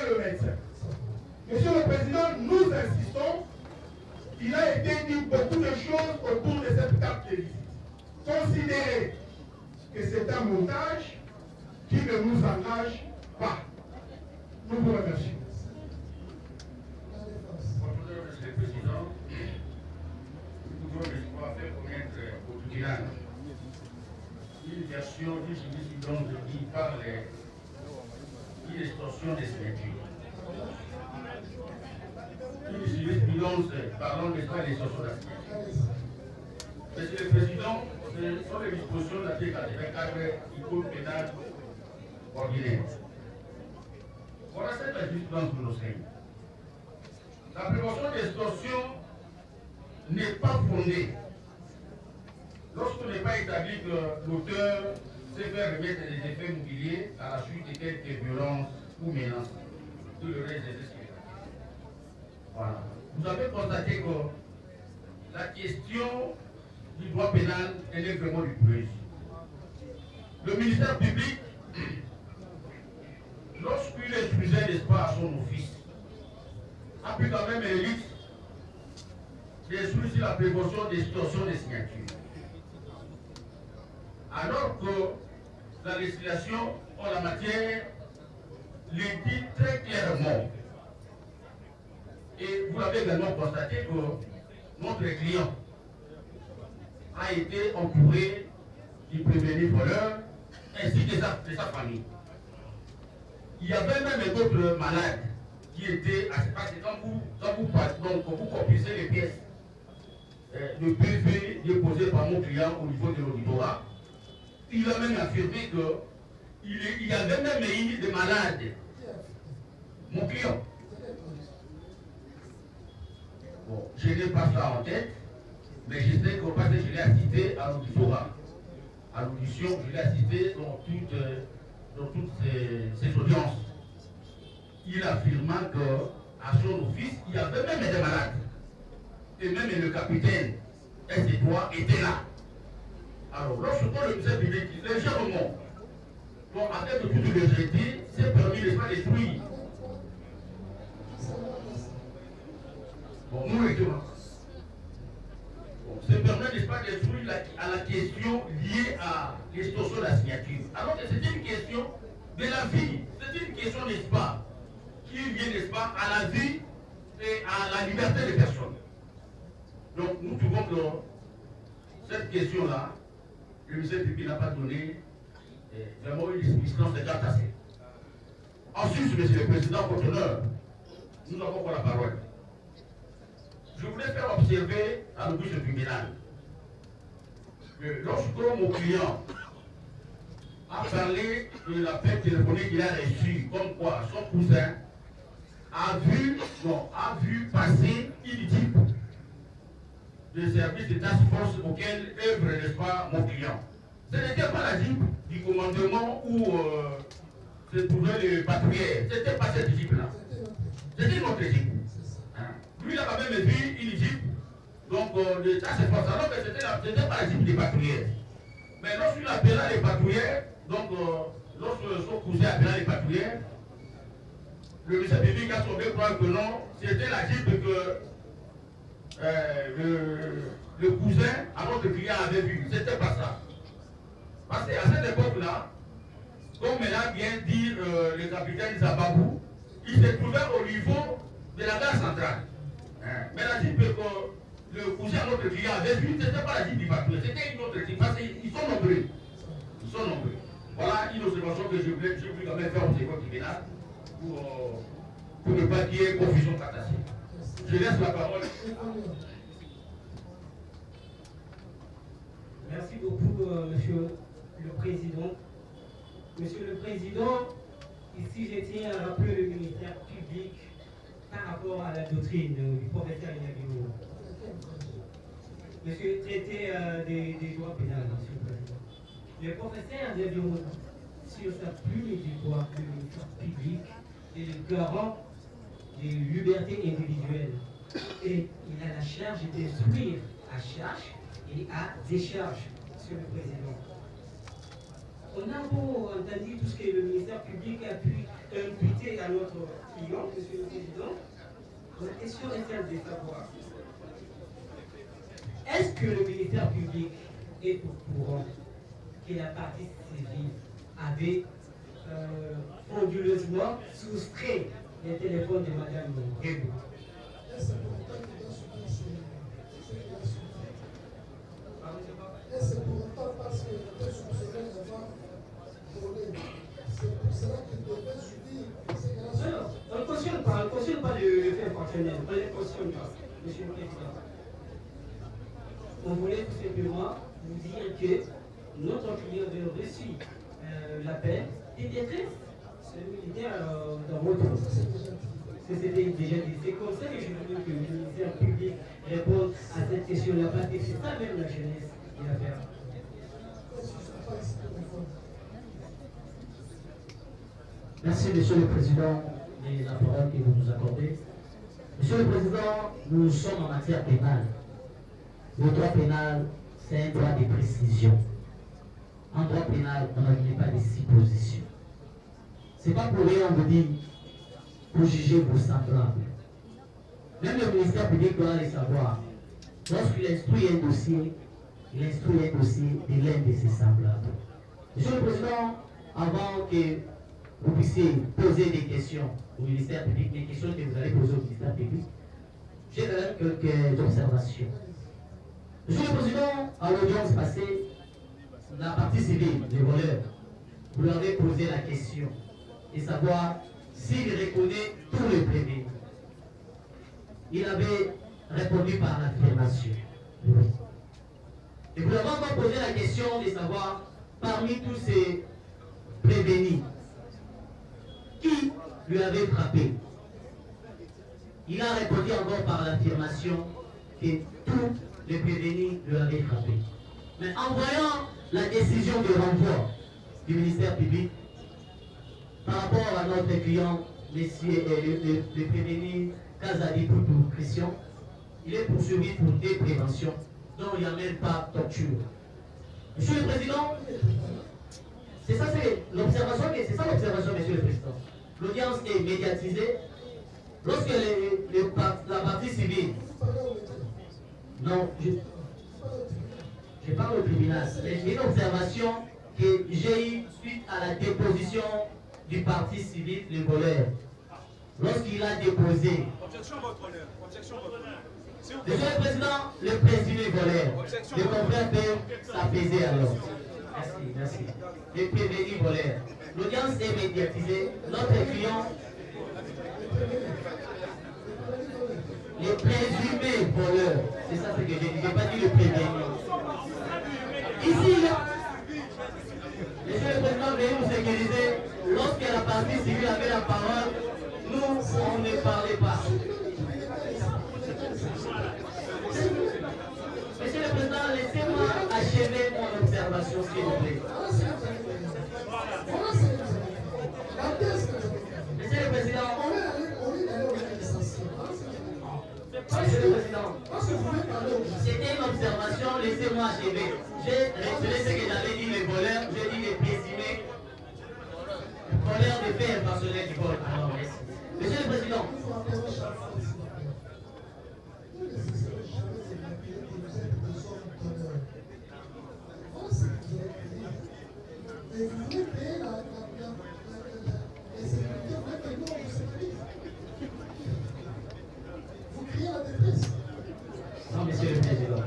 le médecin. Monsieur le Président, nous insistons, il a été dit beaucoup de choses autour de cette carte de visite. Considérez que c'est un montage qui ne nous engage pas. Nous vous remercions. Bonjour, Monsieur le Président. Nous pouvons faire connaître au tribunal une version du jurisprudence qui parle d'une extorsion des signatures. Une jurisprudence parlant de l'extorsion de la signature. Monsieur le Président, ce sont les dispositions de l'article 84 du Code pénal ordinaire. Voilà cette jurisprudence que nous sommes. La prévention d'extorsion n'est pas fondée lorsqu'on n'est pas établi que l'auteur sait faire remettre des effets mobiliers à la suite de quelques violences ou menaces. Tout le reste des escaliers. Voilà. Vous avez constaté que la question du droit pénal est vraiment du plus. Le ministère public, lorsqu'il instruisait, n'est-ce pas, à son office, a pris quand même un risque d'instruire sur la prévention d'extorsion des signatures. Alors que la législation en la matière le dit très clairement. Et vous l'avez également constaté que notre client a été entouré du prévenu voleur ainsi que de sa famille. Il y avait même d'autres malades qui étaient à ce parce que quand vous comprissez les pièces de PV déposées par mon client au niveau de l'auditorat, il a même affirmé qu'il y avait même eu des malades. Mon client. Bon, je n'ai pas ça en tête, mais je sais qu'au passé, je l'ai assisté à l'auditorat. À l'audition, je l'ai assisté dans toutes ces audiences. Il affirma qu'à son office, il y avait même des malades. Et même le capitaine S3 était là. Alors, lorsque le ministère public, légèrement, bon, avec toute légèreté, c'est permis de ne pas détruire. Bon, nous étions. Bon, c'est permis de ne pas détruire à la question liée à l'extorsion de la signature. Alors que c'est une question de la vie. C'est une question, n'est-ce pas, qui vient, n'est-ce pas, à la vie et à la liberté des personnes. Donc, nous trouvons que cette question-là, le ministère public n'a pas donné vraiment une disposition de garde assez. Ensuite, Monsieur le Président, votre honneur, nous avons encore la parole. Je voulais faire observer à l'office tribunal que lorsque mon client a parlé de l'appel téléphonique qu'il a reçu, comme quoi son cousin a vu passer une type de service de task force auquel œuvre, n'est-ce pas, mon client. Ce n'était pas la Jeep du commandement où se trouvaient les patrouilleurs. Ce n'était pas cette Jeep-là. C'était notre Jeep. Lui, il a quand même vu une Jeep, donc de task force, alors que c'était pas la Jeep des patrouilleurs. Mais lorsqu'il appela les patrouilleurs, donc lorsque son cousin appela les patrouilleurs, le ministère public a sauvé croire que non, c'était la Jeep que le cousin à notre client avait vu. C'était pas ça. Parce qu'à cette époque-là, comme l'a bien dit le capitaine Zababou, il se trouvait au niveau de la gare centrale. Mais la Jeep que le cousin à notre client avait vu, ce n'était pas la Jeep du patrouille, c'était une autre Jeep. Parce qu'ils sont nombreux. Ils sont nombreux. Voilà une observation que je voulais quand même faire au second tribunal pour ne pas qu'il y ait confusion catastrophique. Je laisse la parole. Merci beaucoup, Monsieur le Président. Monsieur le Président, ici je tiens à rappeler le ministère public par rapport à la doctrine du professeur Inabio. Monsieur, traité des droits pénals, Monsieur le Président. Le professeur Inabio, sur sa plume du droit, le ministère public est le garant des libertés individuelles. Et il a la charge d'instruire à charge et à décharge, Monsieur le Président. On a entendu tout ce que le ministère public a pu imputer à notre client, Monsieur le Président, la question est celle de savoir, est-ce que le ministère public est au courant que la partie civile avait frauduleusement soustrait les téléphones de Mme Guébou? Et c'est pour autant parce qu'il était soupçonné d'avoir volé. C'est pour cela qu'il devait subir ces grâces. Non, on ne cautionne pas le fait fonctionnel. On ne le cautionne pas, Monsieur le Président. On voulait tout simplement vous dire que notre client avait reçu l'appel de détresse. C'est militaire dans votre. C'était déjà dit. C'est comme ça que je voulais que le ministère public réponde à cette question-là, parce que c'est ça même la jeunesse qui a fait. Merci, Monsieur le Président, de la parole que vous nous accordez. Monsieur le Président, nous sommes en matière pénale. Le droit pénal, c'est un droit de précision. En droit pénal, on n'admet pas de suppositions. Ce n'est pas pour rien, on vous dit, pour juger vos semblables. Même le ministère public doit le savoir. Lorsqu'il instruit un dossier, il instruit un dossier de l'un de ses semblables. Monsieur le Président, avant que vous puissiez poser des questions au ministère public, des questions que vous allez poser au ministère public, j'ai quand même quelques observations. Monsieur le Président, à l'audience passée, la partie civile, les voleurs, vous leur avez posé la question de savoir s'il reconnaît tous les prévenus. Il avait répondu par l'affirmation. Oui. Et vous avez encore posé la question de savoir, parmi tous ces prévenus, qui lui avait frappé? Il a répondu encore par l'affirmation que tous les prévenus lui avaient frappé. Mais en voyant la décision de renvoi du ministère public par rapport à notre client, le prévenu Kazadi Poutou Christian, il est poursuivi pour des préventions dont il n'y a même pas torture. Monsieur le Président, c'est ça l'observation, Monsieur le Président. L'audience est médiatisée. Lorsque la partie civile, non, je parle au tribunal, mais j'ai une observation que j'ai eue suite à la déposition du parti civil, le voleur. Lorsqu'il a déposé. Objection, votre honneur. Objection, votre honneur. Monsieur le Président, le présumé voleur. Le confrère peut s'apaiser alors. Merci. Le prévenu voleur. L'audience est médiatisée. Notre client, les présumés voleurs. C'est ça ce que j'ai dit. Je n'ai pas dit le prévenu. Ici, Monsieur le Président, veuillez nous sécuriser. Lorsque la partie civile avait la parole, nous, on ne parlait pas. Monsieur le Président, laissez-moi achever mon observation, s'il vous plaît. Monsieur le Président, c'était une observation, laissez-moi achever. J'ai retiré ce que j'avais dit, les voleurs, j'ai dit les présumés. Voleurs de faits impersonnels du vol. Alors, merci. Monsieur le Président. Et vous voulez payer la sécurité, vous voulez que nous on vous sécurise. Vous criez la détresse. Non, Monsieur le Président.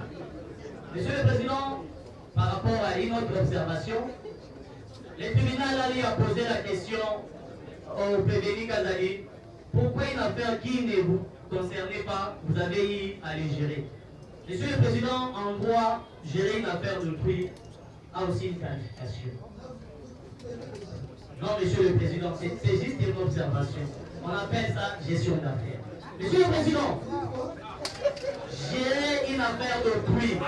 Monsieur le Président, par rapport à une autre observation, le tribunal lui a posé la question au prévenu Kazali, pourquoi une affaire qui ne vous concernait pas, vous avez eu à les gérer. Monsieur le Président, en droit, gérer une affaire d'autrui a aussi une qualification. Non, Monsieur le Président, c'est juste une observation. On appelle ça gestion d'affaires. Monsieur le Président, gérer une affaire d'autrui.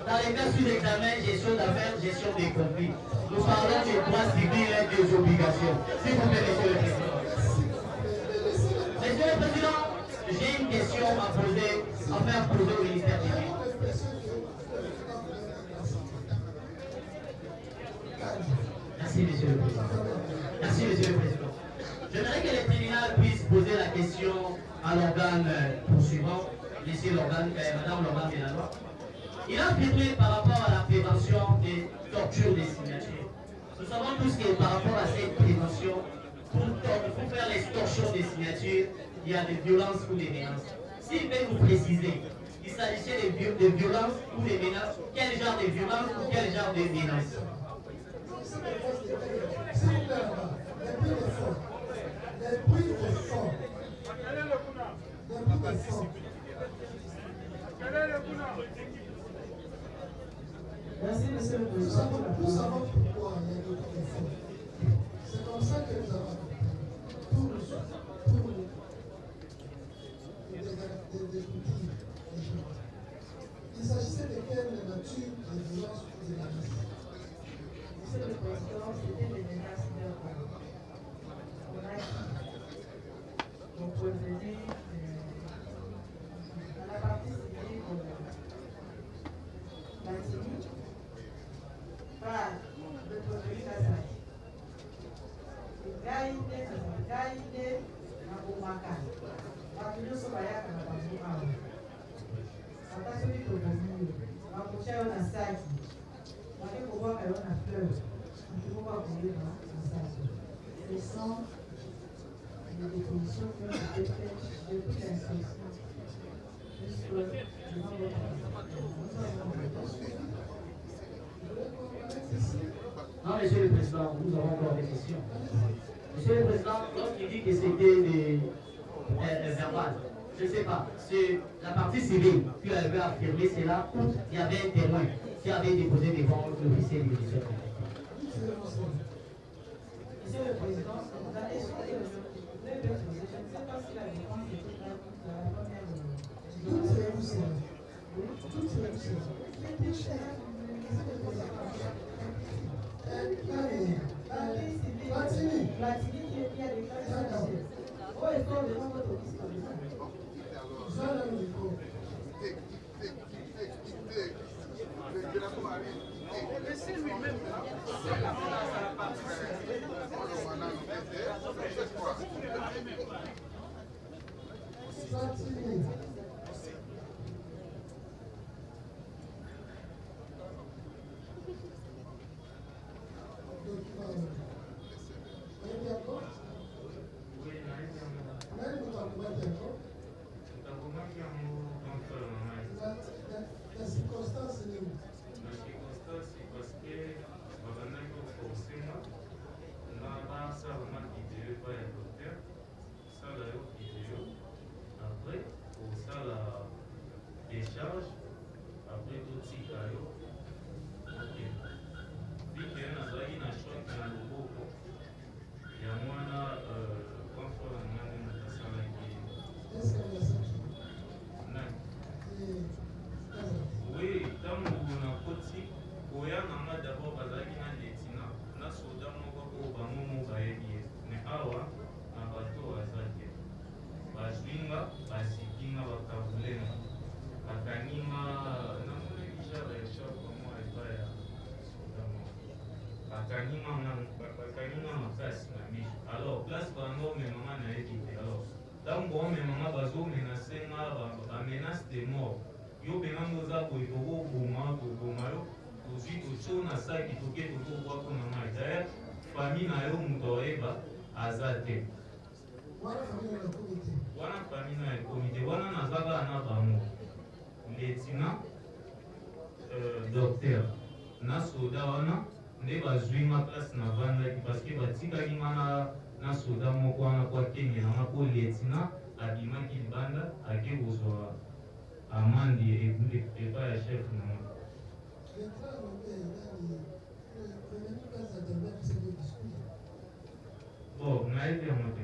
Dans les cas sous examen, gestion d'affaires, gestion des conflits. Nous parlons des droits civils et des obligations. S'il vous plaît, Monsieur le Président. Monsieur le Président, j'ai une question à faire poser au ministère public. Merci, Monsieur le Président. Merci, Merci, Monsieur le Président. J'aimerais que le tribunal puisse poser la question à l'organe poursuivant, Madame l'organe de la loi. Il a affirmé par rapport à la prévention des tortures des signatures. Nous savons tous que par rapport à cette prévention, pour faire l'extorsion des signatures, il y a des violences ou des menaces. S'il peut nous préciser, il s'agissait de violences ou des menaces, quel genre de violences ou quel genre de menaces? Merci, Monsieur le Président. Nous savons pourquoi il y a beaucoup d'efforts. C'est comme ça que nous avons pour il s'agissait de quelle nature de violence ou de menace? Monsieur le Président, c'était des menaces verbales. On a proposé à la partie civile Martinique par le produit Kazakh. Gaïde na Bomaka. Bakilio Sobayaka na Babuawa. Atasoli Tobomi. Bakucha na Saki. Wale Kobaka na fleur. Akiboko Kobaka na Saki. Ce sont des définitions qui ont été faites depuis l'instruction jusqu'au devant votre Non, Monsieur le Président, nous avons encore des questions. Monsieur le Président, lorsqu'il dit que c'était des verbales, je ne sais pas, c'est la partie civile qui avait affirmé cela ou il y avait un témoin qui avait déposé devant l'officier du ministère. Monsieur le Président, dans l'échange de aujourd'hui, je ne sais pas si la défense était la première. Platini qui a déclaré au effort de votre office. Laissez lui-même. Alors, place pendant mes mamans n'avaient quitté. Alors, dans bon, mes mamans bazo menacé ma menace de mort. Yo benando za ko itogo boma to bomalo. Aussi to chona sa ki to ke to ko ko na mai. D'ailleurs, famille na yo muto eba azate. Wana famille na comité. Wana na zaga na bamo. Lieutenant docteur na soda wana nde bazwi ma place na vandaki parce que batikaki nga na soda moko wana kwa kengelanga po lieutenant abimaki libanda ake kozwa amandi epa ya chef nango. Bon, nayebi yango te.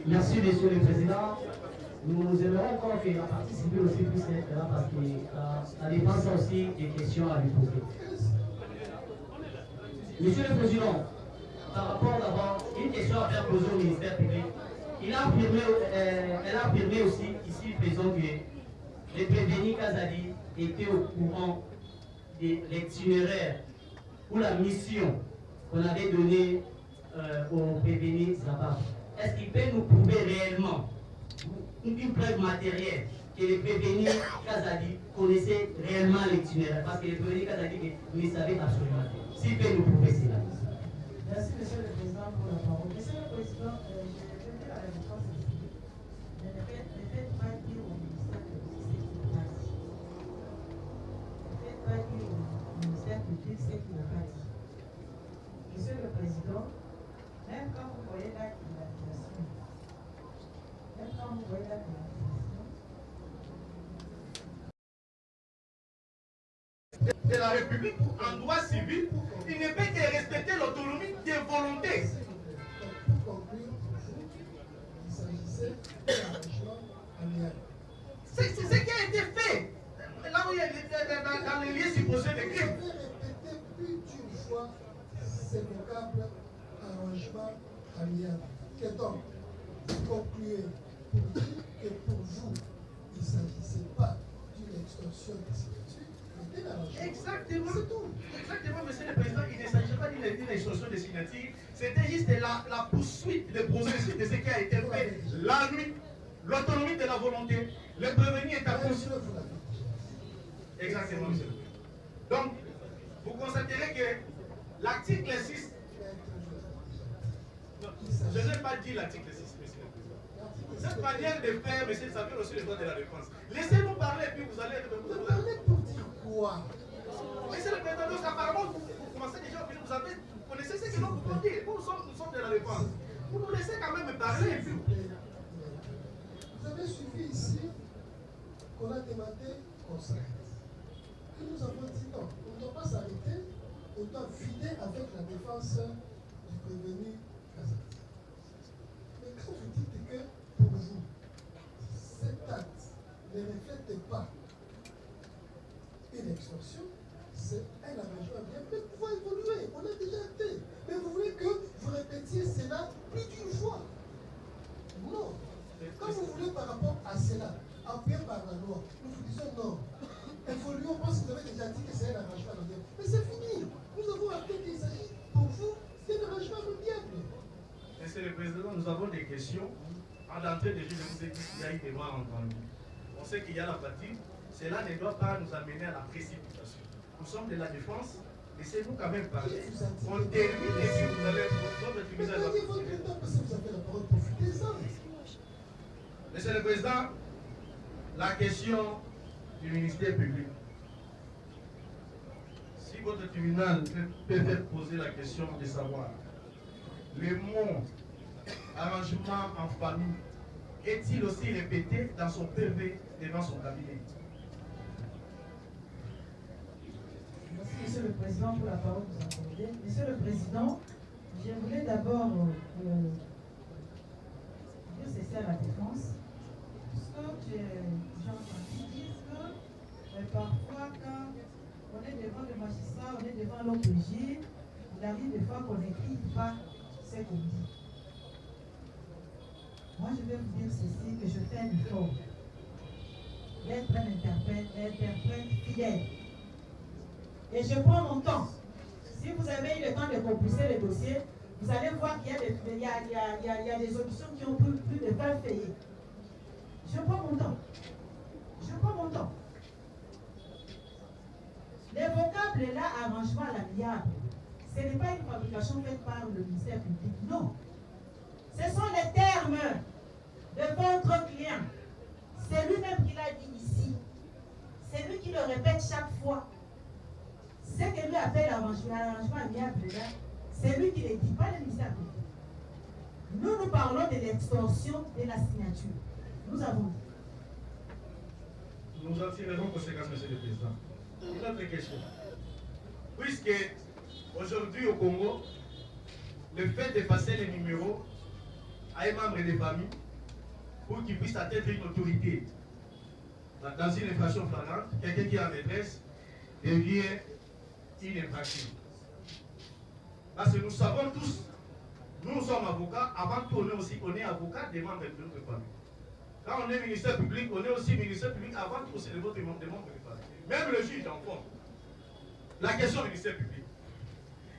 Merci, Monsieur le Président. nous aimerons encore que la partie civile aussi puisse être là parce que la défense a aussi des questions à lui poser. Monsieur le Président, par rapport d'abord, une question à faire poser au ministère public. Elle a affirmé aussi, ici présent, que les prévenus Kazali étaient au courant de l'itinéraire ou la mission qu'on avait donnée aux prévenus Zabab. Est-ce qu'il peut nous prouver réellement une preuve matérielle que les prévenus Kazali connaissaient réellement l'itinéraire? Parce que les prévenus Kazali ne savaient absolument pas. S'il peut nous prouver cela. Merci, Monsieur le Président, pour la parole. Monsieur le Président, je vais dire à la défense ici, ne faites pas dire au ministère public ce qui n'a pas dit. Ne faites pas dire au ministère public ce qui n'a pas dit. Monsieur le Président, même quand vous voyez l'acte de l'accusation, de la République en droit civil, il ne peut que respecter l'autonomie des volontés. Pour conclure, il s'agissait d'un arrangement amiable. C'est ce qui a été fait. Là où il y a dans les lieux supposés de crime. Vous avez répété plus d'une fois ces vocables arrangement amiable. Que donc, vous concluez pour dire que pour vous, il ne s'agissait pas d'une extorsion de signature, mais d'un arrangement. Exactement. C'est tout. Exactement, Monsieur le Président, il ne s'agit pas d'une extorsion de signature, c'était juste la poursuite, le processus de ce qui a été fait la nuit, l'autonomie de la volonté, le prévenu est à conscience. Exactement, Monsieur le Président. Donc, vous constaterez que l'article 6, je n'ai pas dit l'article 6, Monsieur le Président. Cette manière de faire, Monsieur, ça vient aussi le droit de la défense. Laissez-nous parler, puis vous allez... Vous parlez pour dire quoi? Monsieur le Président, donc apparemment, vous commencez déjà, vous connaissez ce que nous pouvons dire. Nous sommes de la défense. Vous nous laissez quand même parler. Vous avez suivi ici qu'on a demandé conseil. Et nous avons dit non, on ne doit pas s'arrêter, on doit vider avec la défense du prévenu Kazali. Mais quand vous dites que pour vous, cet acte ne reflète pas une extorsion, c'est un arrangement bien, mais pouvoir évoluer, on a déjà été. Mais vous voulez que vous répétiez cela plus d'une fois? Non. Quand vous voulez par rapport à cela, appuyé par la loi, nous vous disons non. Évoluons parce que vous avez déjà dit que c'est un arrangement amiable. Mais c'est fini. Nous avons appris qu'il s'agit pour vous d'un arrangement amiable. Monsieur le Président, nous avons des questions. En d'entrée de jeu, je vous ai dit qu'il y a eu des voix entendues. On sait qu'il y a la fatigue. Cela ne doit pas nous amener à la précipitation. Nous sommes de la défense. Laissez-nous quand même parler. On termine et puis vous allez votre tribunal. Monsieur le Président, la question du ministère public. Si votre tribunal peut faire poser la question de savoir le mot arrangement en famille est-il aussi répété dans son PV devant son cabinet? Merci, Monsieur le Président, pour la parole que vous accordez. Monsieur le Président, je voulais d'abord dire ceci à la défense. Parce que j'ai entendu dire que parfois, quand on est devant le magistrat, on est devant l'OPJ, il arrive des fois qu'on n'écrit pas ce qu'on dit. Moi, je vais vous dire ceci, que je fais un effort d'être un interprète fidèle. Et je prends mon temps. Si vous avez eu le temps de compulser le dossier, vous allez voir qu'il y a des auditions qui ont plus de 20 feuillets. Je prends mon temps. Je prends mon temps. Les vocables là, arrangement à l'amiable, ce n'est pas une fabrication faite par le ministère public, non. Ce sont les termes de votre client. C'est lui-même qui l'a dit ici. C'est lui qui le répète chaque fois. Ce que lui appelle l'arrangement amiable là, c'est lui qui ne le dit, pas le ministère public. Nous parlons de l'extorsion de la signature. Nous avons dit. Nous en tirerons conséquence, Monsieur le Président. Une autre question. Puisque aujourd'hui au Congo, le fait de passer les numéros à un membre de famille pour qu'il puisse atteindre une autorité. Dans une infraction flagrante, quelqu'un qui est en maîtresse devient une infraction. Parce que nous savons tous, nous sommes avocats, avant tout on est avocat des membres de notre famille. Quand on est ministère public, on est aussi ministère public avant tout c'est des membres de famille. Même le juge en fond. La question ministère public.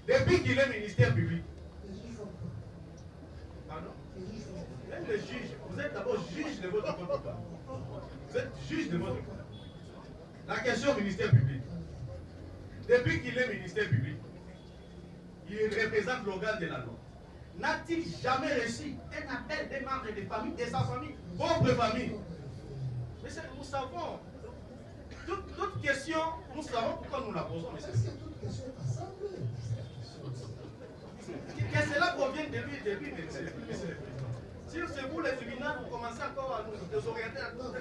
Depuis qu'il est ministère public. Pardon? Même le juge, vous êtes d'abord juge de votre compte. Vous êtes juge de votre compte. La question ministère public. Depuis qu'il est ministère public, il représente l'organe de la loi. N'a-t-il jamais reçu un appel des membres de famille, de sa famille, propre famille? Mais nous savons. Toute question, nous savons pourquoi nous la posons. Est-ce que toute question est assemblée? Que cela provient de lui, monsieur le président. Si c'est vous les tribunaux, vous commencez encore à nous désorienter à tout.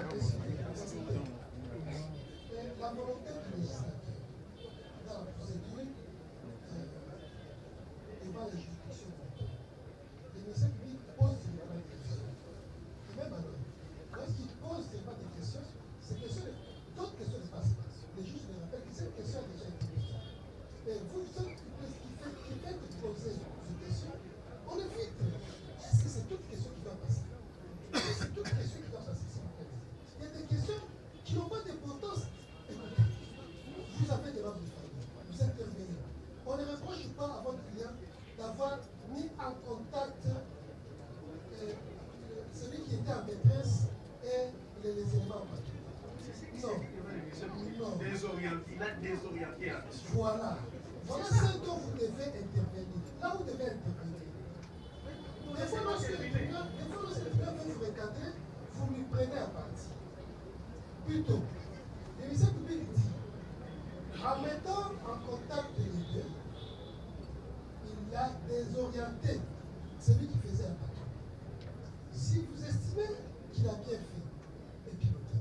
La volonté du législateur dans la procédure devant les juridictions, le ministère public pose des questions. Et même alors, lorsqu'il pose des questions, ces questions, d'autres questions ne passent pas. Les juges me rappellent que cette question a déjà été posée. Mais vous, ce qui fait que poser ces questions, on évite. Est-ce que c'est toute question qui doit passer? C'est toute question qui doit passer. Il y a des questions qui n'ont pas d'importance. Écoutez, vous avez des membres de famille, vous intervenez. On ne reproche pas à votre client d'avoir mis en contact celui qui était en maîtresse et les éléments en papier. Non. Il a désorienté la question. Voilà ce dont vous devez intervenir. Là, vous devez intervenir. Des fois, lorsque le client veut vous recadrer, vous lui prenez à partie. Plutôt, le ministère public dit, en mettant en contact les deux, il a désorienté celui qui faisait un paquet. Si vous estimez qu'il a bien fait, et piloté.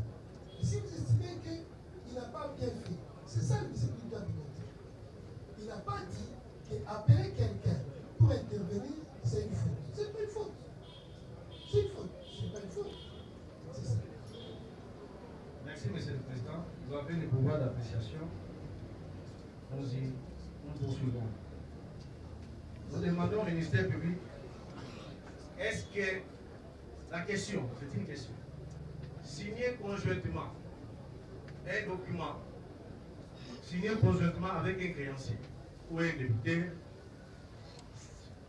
Et si vous estimez qu'il n'a pas bien fait, c'est ça le ministère public doit piloter. Il n'a pas dit qu'appeler quelqu'un pour intervenir, c'est une faute. C'est pas une faute. C'est une faute. C'est pas une faute. C'est ça. Merci, Monsieur le Président. Vous avez le pouvoir d'appréciation. Nous poursuivons. Nous demandons au ministère public, est-ce que la question, c'est une question, signer conjointement un document, signé conjointement avec un créancier ou un député,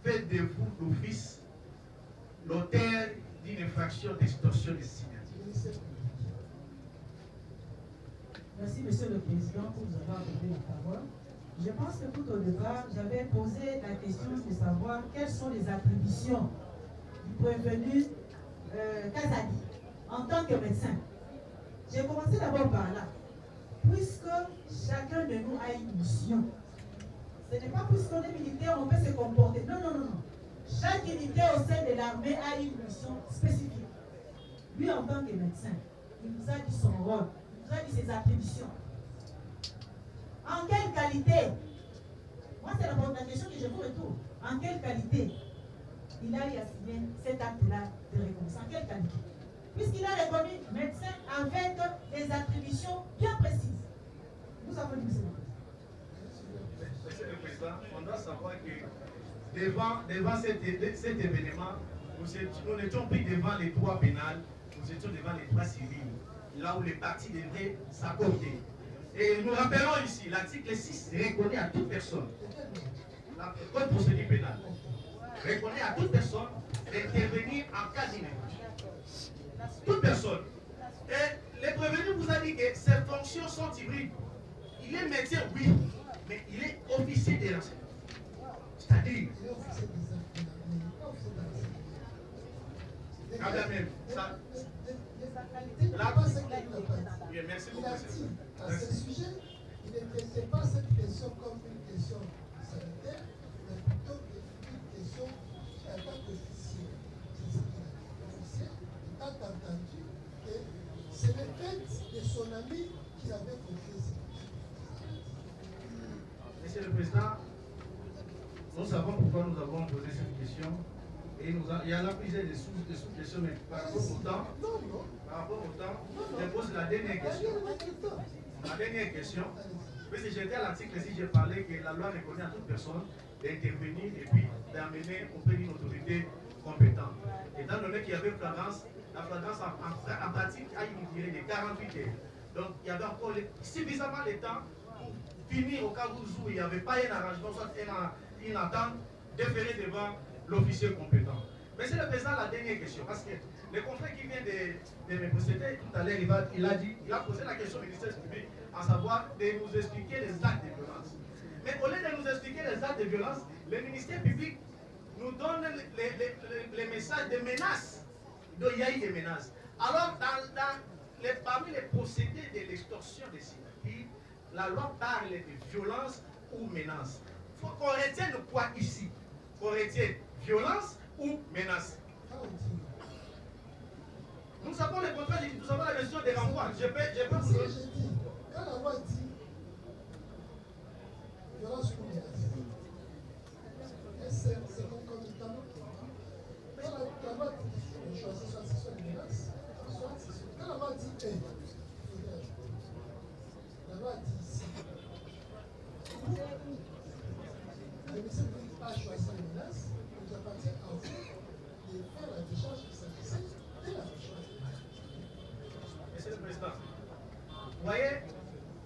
faites de vous d'office l'auteur d'une infraction d'extorsion de signature. Merci, Monsieur le Président, pour vous avoir donné la parole. Je pense que tout au départ, j'avais posé la question de savoir quelles sont les attributions du prévenu Kazadi en tant que médecin. J'ai commencé d'abord par là. Puisque chacun de nous a une mission, ce n'est pas puisqu'on est militaire, on peut se comporter. Non. Chaque unité au sein de l'armée a une mission spécifique. Lui, en tant que médecin, il nous a dit son rôle, il nous a dit ses attributions. En quelle qualité? Moi, c'est la question que je vous retourne. En quelle qualité il a eu à signer cet acte-là de réponse? En quelle qualité? Puisqu'il a reconnu médecin avec des attributions bien précises. Nous avons dit cela. Monsieur le Président, on doit savoir que devant cet événement, nous n'étions plus devant les droits pénals, nous étions devant les droits civils, là où les parties devraient s'accorder. Et nous rappelons ici, l'article 6 reconnaît à toute personne, la code procédure pénale, reconnaît à toute personne d'intervenir en cas d'infraction. Toute personne. Et le prévenu vous a dit que ses fonctions sont hybrides. Il est médecin, oui, mais il est officier des renseignements. C'est-à-dire, quand même, ça. Merci beaucoup. À ce sujet, il ne traitait pas cette question comme une question sanitaire, mais plutôt une question en tant qu'officier. C'est ce qu'il a dit. Officier, étant entendu que c'est le fait de son ami qui avait confié cette question. Monsieur le Président, nous savons pourquoi nous avons posé cette question. Et il y en a plusieurs des sous-questions, mais par rapport au temps, je pose la dernière question. La dernière question, parce que j'étais à l'article ici, j'ai parlé que la loi reconnaît à toute personne d'intervenir et puis d'amener auprès d'une autorité compétente. Étant donné qu'il y avait flagrance, la flagrance en pratique a une durée de 48 heures. Donc il y avait encore suffisamment de temps pour finir au cas où il n'y avait pas un arrangement, soit une attente, déférer devant l'officier compétent. Monsieur le Président, la dernière question, parce que le confrère qui vient de me posséder tout à l'heure, il a posé la question au ministère public, à savoir de nous expliquer les actes de violence. Mais au lieu de nous expliquer les actes de violence, le ministère public nous donne les messages de menaces. Donc il y a eu des menaces. Alors, parmi les procédés de l'extorsion des signatures, la loi parle de violence ou menace. Il faut qu'on retienne quoi ici? Qu'on retienne violence ou menace. Nous savons les contrats, nous savons la question des renvois. Je peux vous dire. Quand la loi dit violence ou menace, c'est concomitant. Quand la loi dit choisir soit c'est soit une menace, soit c'est. Quand la loi dit la loi dit ici, le ministère public a choisi une menace, il appartient à vous de faire la décharge qui s'agissait de la décharge. Monsieur le Président, vous voyez,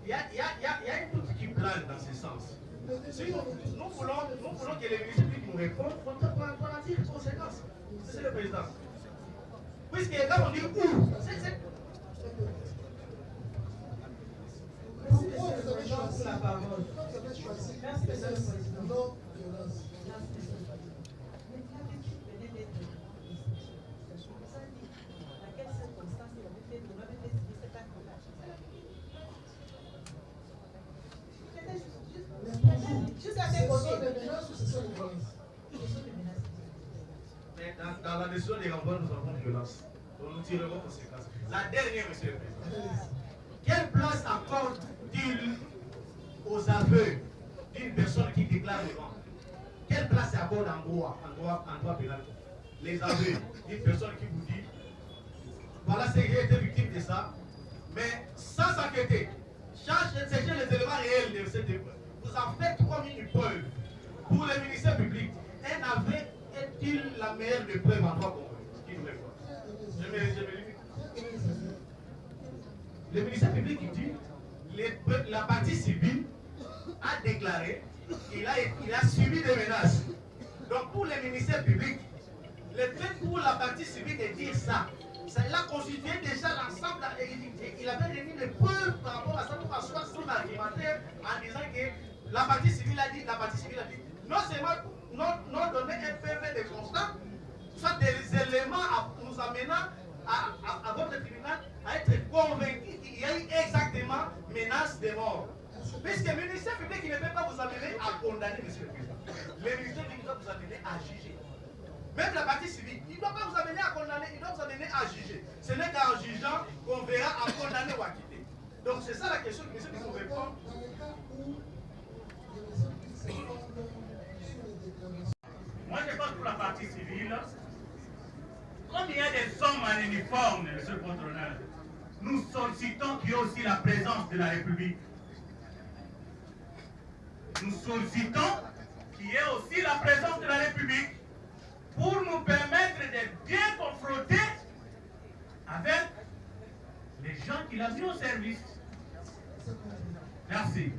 il y a une toute qui plane dans ce sens. Si nous voulons que les ministres publics nous répondent, il faut en tirer les conséquences. Monsieur le Président. Puisque quand on dit où, c'est. Pourquoi vous avez choisi la parole? Vous avez choisi Merci, Monsieur le Président. Non violence. Mais dans la décision des renvois, nous avons violence. Donc nous tirerons conséquences. La dernière, Monsieur le Président. Quelle place accorde-t-il aux aveux d'une personne qui déclare devant? Quelle place accorde en droit pénal? Les aveux d'une personne qui vous dit voilà, c'est que j'ai été victime de ça, mais sans s'inquiéter, cherchez les éléments réels de cette épreuve. Vous en faites comme une preuve. Pour le ministère public, un aveu est-il la meilleure des preuves en droit commun? Qui nous répond? Je me limite. Le ministère public dit la partie civile a déclaré qu'il a subi des menaces. Donc pour le ministère public, le fait pour la partie civile de dire ça, il a constitué déjà l'ensemble, il avait réuni les preuves par rapport à ça pour asseoir son argumentaire en disant que la partie civile a dit, non seulement non donner un PV de constat, soit des éléments nous amenant à votre tribunal à être convaincu qu'il y a eu exactement menace de mort. Puisque le ministère public ne peut pas vous amener à condamner, Monsieur le Président. Le ministère public doit vous amener à juger. Même la partie civile, il ne doit pas vous amener à condamner, il doit vous amener à juger. Ce n'est qu'en jugeant qu'on verra à condamner ou à quitter. Donc c'est ça la question que monsieur nous répond. Dans le cas où le ministère public se fonde sur les déclarations. Moi je pense pour la partie civile, comme il y a des hommes en uniforme, monsieur le contrôleur, nous sollicitons qu'il y ait aussi la présence de la République. Nous sollicitons qu'il y ait aussi la présence de la République pour nous permettre de bien confronter avec les gens qui l'ont mis au service. Merci.